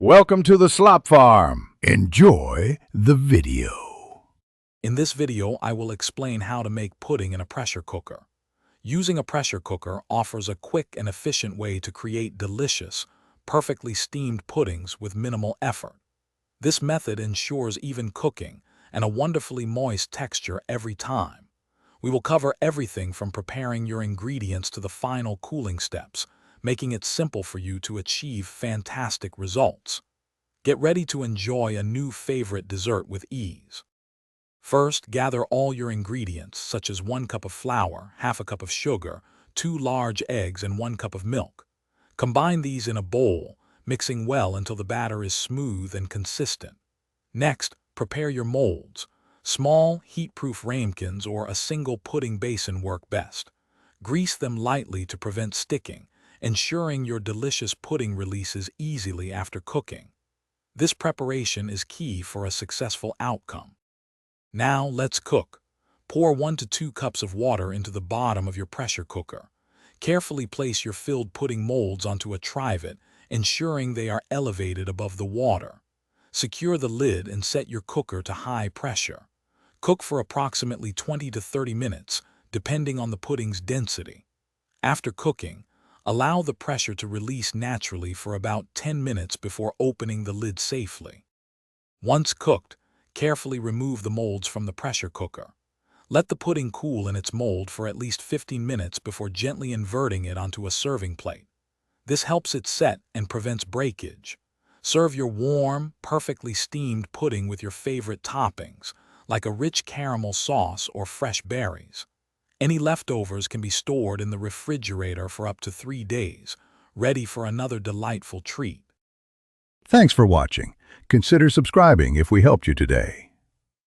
Welcome to the Slop Farm. Enjoy the video. In this video, I will explain how to make pudding in a pressure cooker. Using a pressure cooker offers a quick and efficient way to create delicious, perfectly steamed puddings with minimal effort. This method ensures even cooking and a wonderfully moist texture every time. We will cover everything from preparing your ingredients to the final cooling steps, making it simple for you to achieve fantastic results. Get ready to enjoy a new favorite dessert with ease. First, gather all your ingredients, such as 1 cup of flour, half a cup of sugar, 2 large eggs, and 1 cup of milk. Combine these in a bowl, mixing well until the batter is smooth and consistent. Next, prepare your molds. Small, heat-proof ramekins or a single pudding basin work best. Grease them lightly to prevent sticking, ensuring your delicious pudding releases easily after cooking. This preparation is key for a successful outcome. Now let's cook. Pour 1 to 2 cups of water into the bottom of your pressure cooker. Carefully place your filled pudding molds onto a trivet, ensuring they are elevated above the water. Secure the lid and set your cooker to high pressure. Cook for approximately 20 to 30 minutes, depending on the pudding's density. After cooking, allow the pressure to release naturally for about 10 minutes before opening the lid safely. Once cooked, carefully remove the molds from the pressure cooker. Let the pudding cool in its mold for at least 15 minutes before gently inverting it onto a serving plate. This helps it set and prevents breakage. Serve your warm, perfectly steamed pudding with your favorite toppings, like a rich caramel sauce or fresh berries. Any leftovers can be stored in the refrigerator for up to 3 days, ready for another delightful treat. Thanks for watching. Consider subscribing if we helped you today.